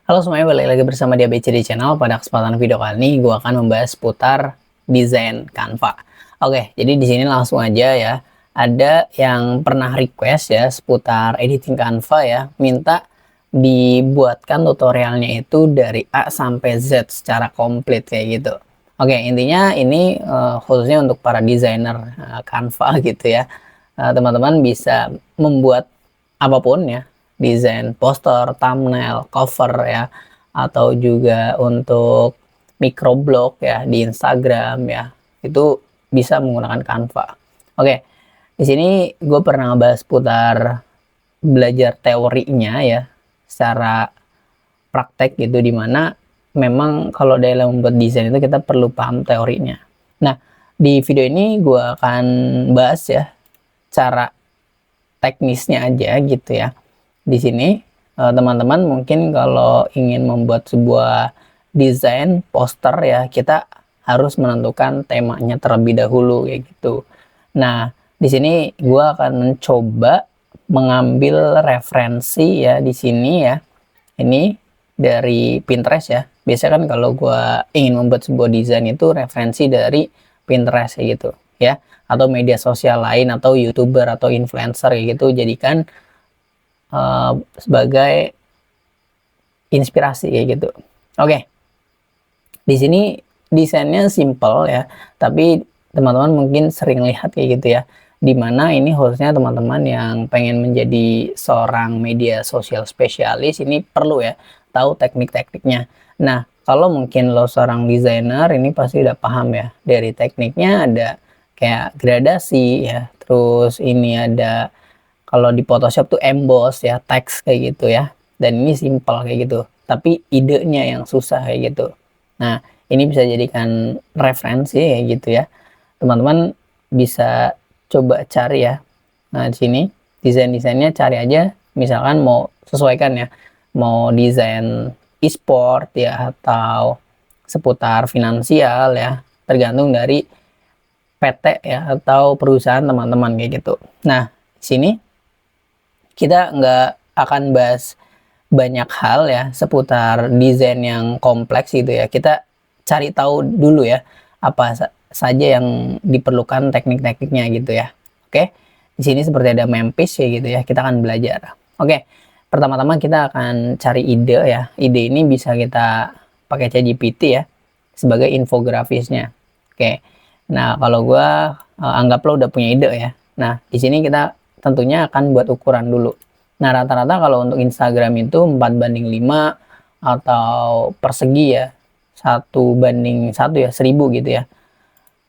Halo semuanya, balik lagi bersama di ABCD Channel. Pada kesempatan video kali ini, gue akan membahas seputar desain Canva. Oke, jadi di sini langsung aja ya. Ada yang pernah request ya seputar editing Canva ya, minta dibuatkan tutorialnya itu dari A sampai Z secara komplit kayak gitu. Oke, intinya ini khususnya untuk para desainer Canva gitu ya. Teman-teman bisa membuat apapun ya, desain poster, thumbnail, cover ya, atau juga untuk microblog ya di Instagram ya, itu bisa menggunakan Canva. Oke, di sini gue pernah ngebahas putar belajar teorinya ya, secara praktek gitu, dimana memang kalau dalam membuat desain itu kita perlu paham teorinya. Nah, di video ini gue akan bahas ya cara teknisnya aja gitu ya. Di sini teman-teman mungkin kalau ingin membuat sebuah desain poster ya, kita harus menentukan temanya terlebih dahulu kayak gitu. Nah, di sini gua akan mencoba mengambil referensi ya di sini ya. Ini dari Pinterest ya. Biasanya kan kalau gua ingin membuat sebuah desain itu referensi dari Pinterest kayak gitu ya, atau media sosial lain atau YouTuber atau influencer kayak gitu, jadikan sebagai inspirasi kayak gitu. Oke, di sini desainnya simple ya, tapi teman-teman mungkin sering lihat kayak gitu ya, dimana ini khususnya teman-teman yang pengen menjadi seorang media sosial spesialis, ini perlu ya tahu teknik-tekniknya. Nah, kalau mungkin lo seorang desainer, ini pasti udah paham ya, dari tekniknya ada kayak gradasi ya, terus ini ada, kalau di Photoshop tuh emboss ya, teks kayak gitu ya. Dan ini simple kayak gitu. Tapi idenya yang susah kayak gitu. Nah, ini bisa jadikan referensi kayak gitu ya. Teman-teman bisa coba cari ya. Nah, di sini desain-desainnya cari aja. Misalkan mau sesuaikan ya. Mau desain e-sport ya, atau seputar finansial ya. Tergantung dari PT ya, atau perusahaan teman-teman kayak gitu. Nah, di sini kita nggak akan bahas banyak hal ya seputar desain yang kompleks gitu ya. Kita cari tahu dulu ya apa saja yang diperlukan teknik-tekniknya gitu ya. Oke, di sini seperti ada mempis ya gitu ya. Kita akan belajar. Oke, pertama-tama kita akan cari ide ya. Ide ini bisa kita pakai ChatGPT ya sebagai infografisnya. Oke, nah kalau gua anggaplah udah punya ide ya. Nah, di sini kita tentunya akan buat ukuran dulu. Nah, rata-rata kalau untuk Instagram itu 4:5 atau persegi ya. 1:1 ya, 1000 gitu ya.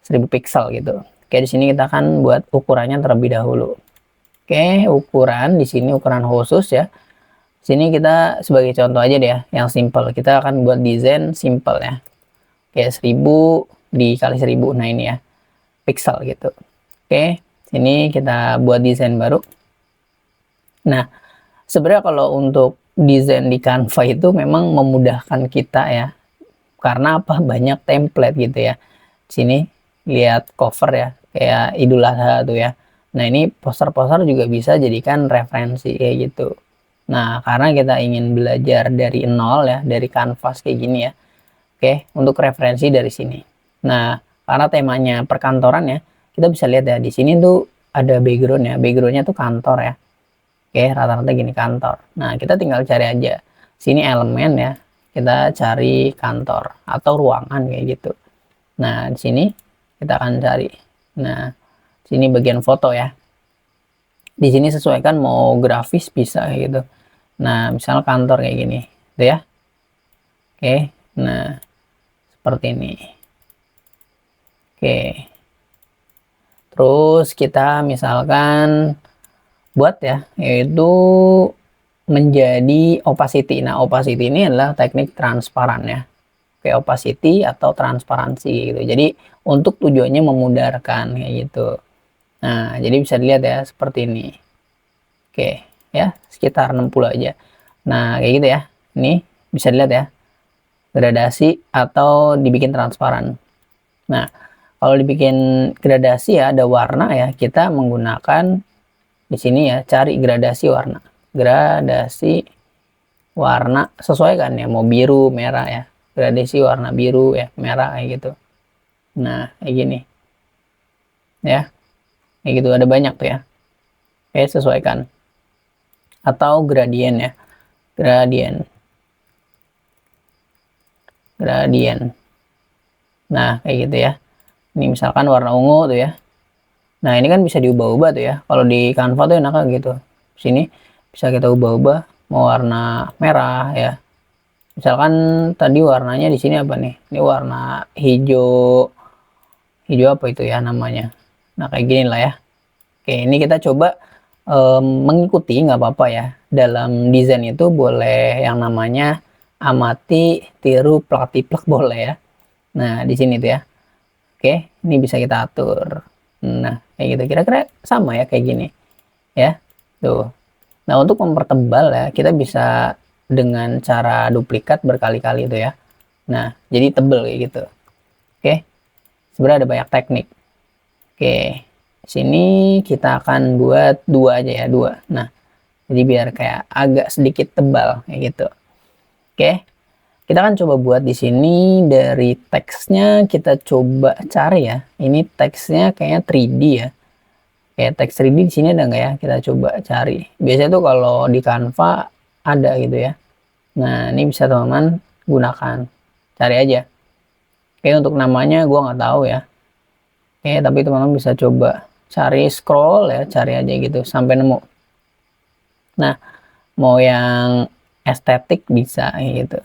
1000 pixel gitu. Oke, di sini kita akan buat ukurannya terlebih dahulu. Oke, ukuran di sini ukuran khusus ya. Sini kita sebagai contoh aja deh ya, yang simple. Kita akan buat desain simple ya. Oke, 1000 dikali 1000. Nah, ini ya. Pixel gitu. Oke, sini kita buat desain baru. Nah, sebenarnya kalau untuk desain di Canva itu memang memudahkan kita ya. Karena apa? Banyak template gitu ya. Sini lihat cover ya, kayak Idul Adha tuh ya. Nah, ini poster-poster juga bisa jadikan referensi kayak gitu. Nah, karena kita ingin belajar dari nol ya, dari kanvas kayak gini ya. Oke, untuk referensi dari sini. Nah, karena temanya perkantoran ya, kita bisa lihat ya di sini tuh ada background ya. Backgroundnya tuh kantor ya. Oke, rata-rata gini kantor. Nah, kita tinggal cari aja. Sini elemen ya. Kita cari kantor atau ruangan kayak gitu. Nah, di sini kita akan cari. Nah, sini bagian foto ya. Di sini sesuaikan mau grafis bisa kayak gitu. Nah, misal kantor kayak gini, gitu ya. Oke. Nah, seperti ini. Oke. Terus kita misalkan buat ya, yaitu menjadi opacity. Nah, opacity ini adalah teknik transparan ya. Oke, opacity atau transparansi gitu. Jadi untuk tujuannya memudahkan kayak gitu. Nah, jadi bisa dilihat ya seperti ini. Oke, ya sekitar 60 aja. Nah, kayak gitu ya. Ini bisa dilihat ya. Gradasi atau dibikin transparan. Nah, kalau dibikin gradasi ya ada warna ya, kita menggunakan di sini ya, cari gradasi warna. Gradasi warna sesuaikan ya, mau biru, merah ya, gradasi warna biru ya, merah kayak gitu. Nah, kayak gini ya, kayak gitu ada banyak tuh ya. Oke, sesuaikan. Atau gradien ya, gradien, gradien. Nah, kayak gitu ya. Ini misalkan warna ungu tuh ya. Nah, ini kan bisa diubah-ubah tuh ya. Kalau di Canva tuh enaknya gitu. Sini bisa kita ubah-ubah mau warna merah ya. Misalkan tadi warnanya di sini apa nih? Ini warna hijau. Hijau apa itu ya namanya? Nah, kayak gini lah ya. Oke, ini kita coba mengikuti, nggak apa-apa ya. Dalam desain itu boleh yang namanya amati, tiru, plak-tiplek boleh ya. Nah, di sini tuh ya. Oke, ini bisa kita atur. Nah, kayak gitu. Kira-kira sama ya kayak gini. Ya, tuh. Nah, untuk mempertebal ya, kita bisa dengan cara duplikat berkali-kali itu ya. Nah, jadi tebel kayak gitu. Oke, sebenarnya ada banyak teknik. Oke, sini kita akan buat dua aja ya, dua. Nah, jadi biar kayak agak sedikit tebal kayak gitu. Oke, kita kan coba buat di sini dari teksnya kita coba cari ya. Ini teksnya kayaknya 3D ya. Kayak teks 3D di sini ada nggak ya? Kita coba cari. Biasanya tuh kalau di Canva ada gitu ya. Nah, ini bisa teman-teman gunakan. Cari aja. Oke, untuk namanya gue nggak tahu ya. Oke, tapi teman-teman bisa coba cari scroll ya, cari aja gitu sampai nemu. Nah, mau yang estetik bisa gitu.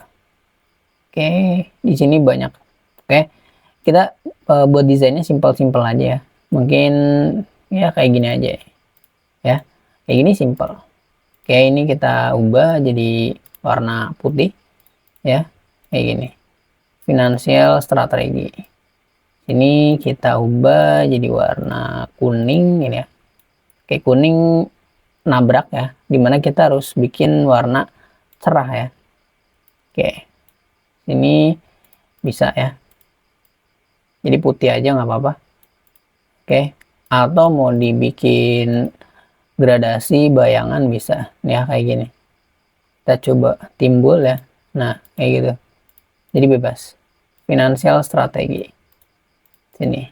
Oke, di sini banyak. Oke, kita buat desainnya simpel-simpel aja ya. Mungkin ya kayak gini aja ya. Kayak gini simpel. Oke, ini kita ubah jadi warna putih ya. Kayak gini. Finansial strategi. Ini kita ubah jadi warna kuning ini ya. Kayak kuning nabrak ya. Dimana kita harus bikin warna cerah ya. Oke. Ini bisa ya. Jadi putih aja nggak apa-apa. Oke. Atau mau dibikin gradasi bayangan bisa. Ya kayak gini. Kita coba timbul ya. Nah, kayak gitu. Jadi bebas. Finansial strategi. Sini.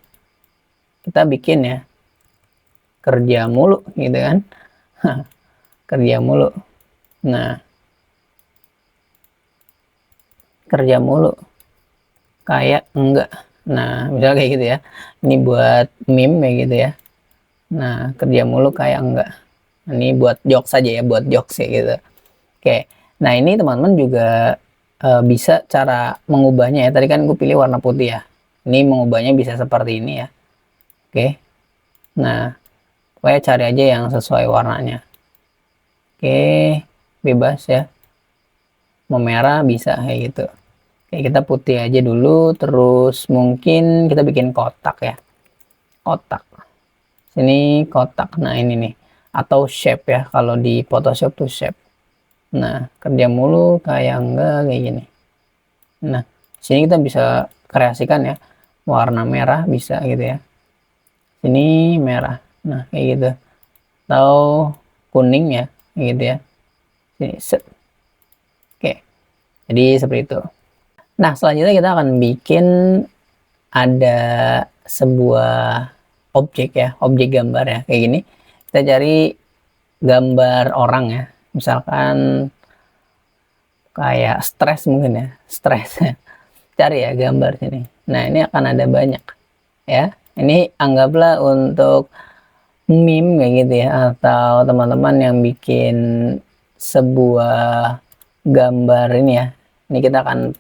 Kita bikin ya. Kerja mulu gitu kan. Kerja mulu. Nah, kerja mulu. Kayak enggak. Nah, misalnya kayak gitu ya. Ini buat meme kayak gitu ya. Nah, kerja mulu kayak enggak. Ini buat jokes saja ya, buat jokes ya gitu. Oke. Nah, ini teman-teman juga bisa cara mengubahnya ya. Tadi kan gue pilih warna putih ya. Ini mengubahnya bisa seperti ini ya. Oke. Nah, pokoknya cari aja yang sesuai warnanya. Oke, bebas ya. Mau merah bisa kayak gitu. Oke, kita putih aja dulu, terus mungkin kita bikin kotak ya. Kotak. Sini kotak. Nah, ini nih. Atau shape ya. Kalau di Photoshop tuh shape. Nah, kerja mulu kayak enggak kayak gini. Nah, sini kita bisa kreasikan ya. Warna merah bisa gitu ya. Sini merah. Nah, kayak gitu. Atau kuning ya, kayak gitu ya. Sini set. Oke. Jadi seperti itu. Nah, selanjutnya kita akan bikin ada sebuah objek ya, objek gambar ya, kayak gini. Kita cari gambar orang ya, misalkan kayak stres mungkin ya, stres. Cari ya gambar sini. Nah, ini akan ada banyak ya. Ini anggaplah untuk meme kayak gitu ya, atau teman-teman yang bikin sebuah gambar ini ya. Ini kita akan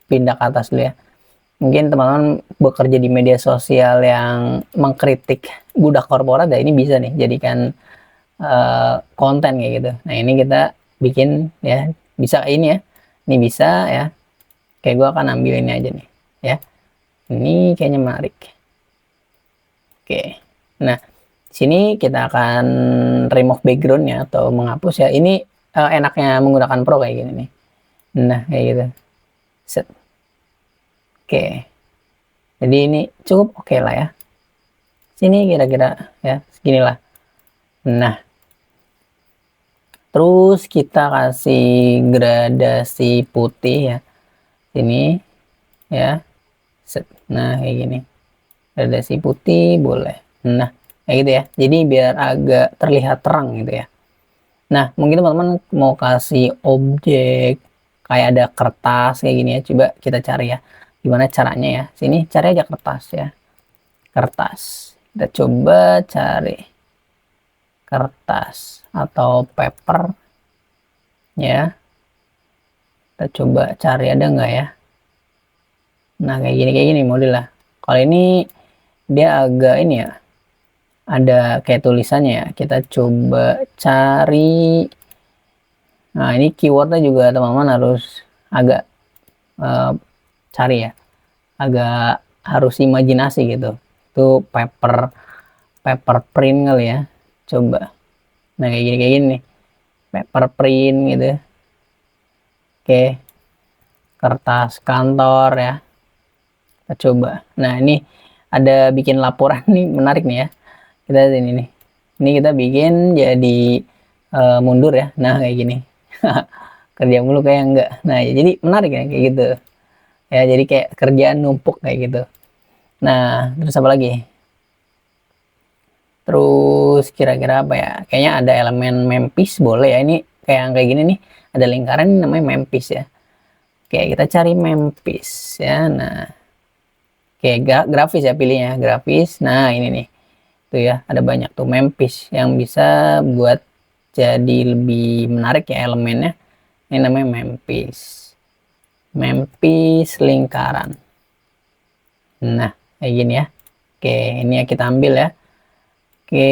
pindah ke atas dulu ya. Mungkin teman-teman bekerja di media sosial yang mengkritik budak korporat ya, ini bisa nih jadikan konten kayak gitu. Nah, ini kita bikin ya, bisa ini ya. Ini bisa ya. Kayak gue akan ambil ini aja nih ya. Ini kayaknya menarik. Oke. Nah, sini kita akan remove backgroundnya atau menghapus ya. Ini enaknya menggunakan Pro kayak gini nih. Nah, kayak gitu. Set. Oke. Jadi ini cukup oke lah ya. Sini kira-kira ya seginilah. Nah, terus kita kasih gradasi putih ya sini ya. Nah kayak gini, gradasi putih boleh. Nah kayak gitu ya, jadi biar agak terlihat terang gitu ya. Nah mungkin teman-teman mau kasih objek kayak ada kertas kayak gini ya, coba kita cari ya gimana caranya ya. Sini cari aja kertas ya, kertas, kita coba cari kertas atau paper ya, kita coba cari ada nggak ya. Nah kayak gini model lah. Kalau ini dia agak ini ya, ada kayak tulisannya ya, kita coba cari. Nah ini keywordnya juga teman-teman harus agak cari ya, agak harus imajinasi gitu. Itu paper print kali ya, coba. Nah kayak gini nih, paper print gitu. Oke, kertas kantor ya, kita coba. Nah ini ada bikin laporan nih, menarik nih ya. Kita ini kita bikin jadi mundur ya. Nah kayak gini. Kerja mulu kayak enggak. Nah ya, jadi menarik ya kayak gitu ya, jadi kayak kerjaan numpuk kayak gitu. Nah terus apa lagi, terus kira-kira apa ya, kayaknya ada elemen mempis boleh ya. Ini kayak gini nih, ada lingkaran ini namanya mempis ya. Oke kita cari mempis ya. Nah oke, grafis ya, pilihnya grafis. Nah ini nih tuh ya, ada banyak tuh mempis yang bisa buat jadi lebih menarik ya elemennya. Ini namanya mempis lingkaran. Nah kayak gini ya. Oke ini ya kita ambil ya. Oke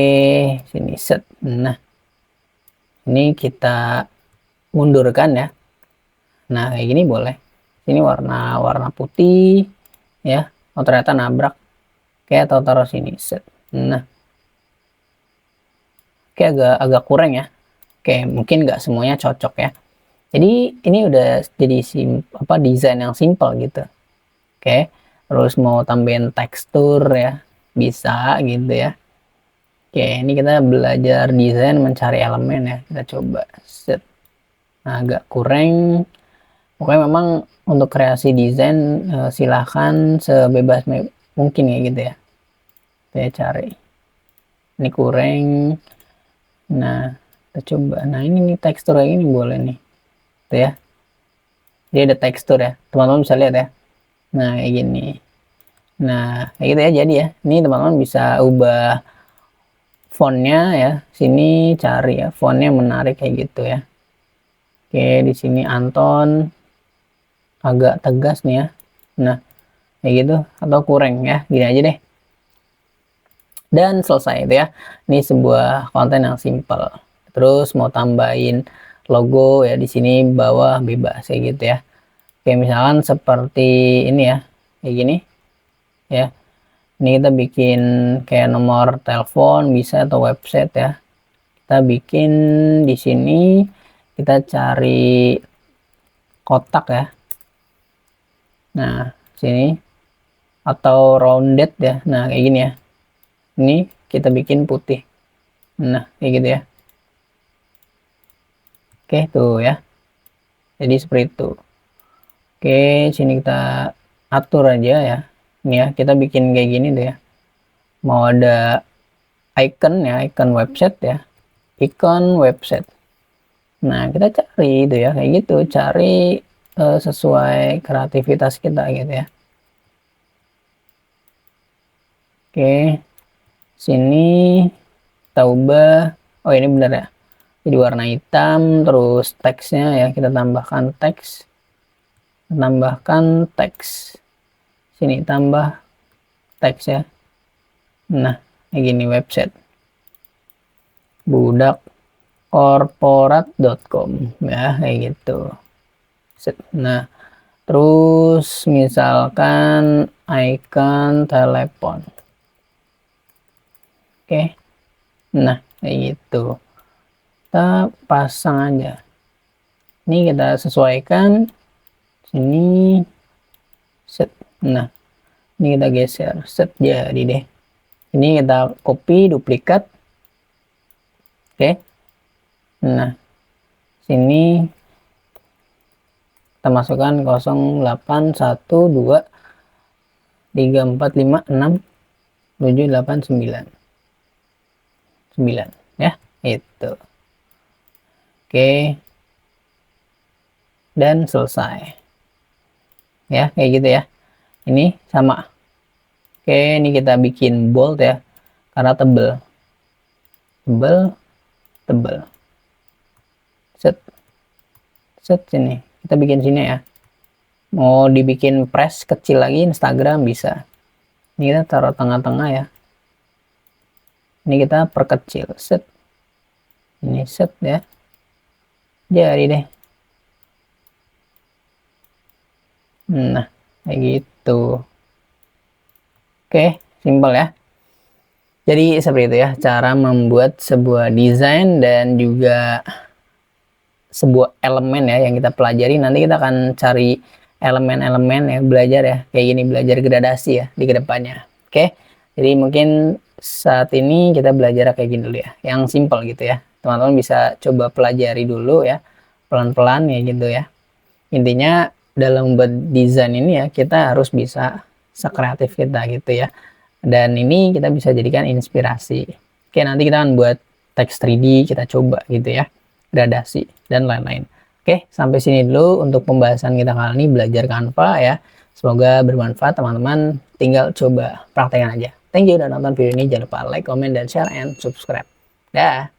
sini set. Nah ini kita mundurkan ya. Nah kayak gini boleh. Ini warna putih ya. Oh ternyata nabrak. Oke atau taruh sini set. Nah oke agak kurang ya. Oke mungkin nggak semuanya cocok ya. Jadi ini udah jadi desain yang simple gitu. Oke, terus mau tambahin tekstur ya, bisa gitu ya. Oke, ini kita belajar desain mencari elemen ya. Kita coba set. Nah, agak kurang. Pokoknya memang untuk kreasi desain silahkan sebebas mungkin ya gitu ya. Saya cari. Ini kurang. Nah, kita coba. Nah, ini nih tekstur kayak ini boleh nih. Tuh ya. Dia ada tekstur ya. Teman-teman bisa lihat ya. Nah, kayak gini. Nah, kayak gitu ya. Jadi ya, ini teman-teman bisa ubah fontnya ya. Sini cari ya, fontnya menarik kayak gitu ya. Oke, di sini Anton agak tegas nih ya. Nah, kayak gitu atau kurang ya. Gini aja deh. Dan selesai itu ya. Ini sebuah konten yang simple. Terus mau tambahin logo ya, di sini bawah bebas kayak gitu ya. Kayak misalkan seperti ini ya, kayak gini ya. Ini kita bikin kayak nomor telepon bisa atau website ya. Kita bikin di sini, kita cari kotak ya. Nah sini atau rounded ya. Nah kayak gini ya. Ini kita bikin putih. Nah kayak gitu ya. Oke tuh ya. Jadi seperti itu. Oke sini kita atur aja ya. Ini ya kita bikin kayak gini tuh ya. Mau ada icon ya, icon website ya. Icon website. Nah kita cari itu ya kayak gitu. Cari sesuai kreativitas kita gitu ya. Oke sini kita ubah. Oh ini benar ya, jadi warna hitam. Terus teksnya ya kita tambahkan teks, sini tambah teks ya. Nah kayak gini, website budakkorporat.com ya kayak gitu. Nah terus misalkan icon telepon. Oke nah kayak gitu, kita pasang aja. Ini kita sesuaikan sini set. Nah ini kita geser set, jadi deh. Ini kita copy duplikat. Oke nah Sini kita masukkan 0, 8, 1, 2, 3, 4, 5, 6, 7, 8, 9. 9 ya, itu. Oke. Dan selesai. Ya, kayak gitu ya. Ini sama. Oke, ini kita bikin bold ya. Karena tebel. Tebel. Set. Set sini. Kita bikin sini ya. Mau dibikin press kecil lagi Instagram bisa. Ini kita taruh tengah-tengah ya. Ini kita perkecil. Set. Ini set ya. Jadi deh. Nah, kayak gitu. Oke, simpel ya. Jadi seperti itu ya cara membuat sebuah desain dan juga sebuah elemen ya yang kita pelajari. Nanti kita akan cari elemen-elemen ya, belajar ya kayak gini, belajar gradasi ya di kedepannya. Oke, jadi mungkin saat ini kita belajar kayak gini dulu ya, yang simple gitu ya. Teman-teman bisa coba pelajari dulu ya, pelan-pelan ya gitu ya. Intinya dalam membuat desain ini ya kita harus bisa sekreatif kita gitu ya. Dan ini kita bisa jadikan inspirasi. Oke, nanti kita akan buat teks 3D, kita coba gitu ya, gradasi dan lain-lain. Oke, sampai sini dulu untuk pembahasan kita kali ini belajar Canva ya. Semoga bermanfaat teman-teman, tinggal coba praktekkan aja. Thank you udah nonton video ini, jangan lupa like, comment, dan share, and subscribe. Dah.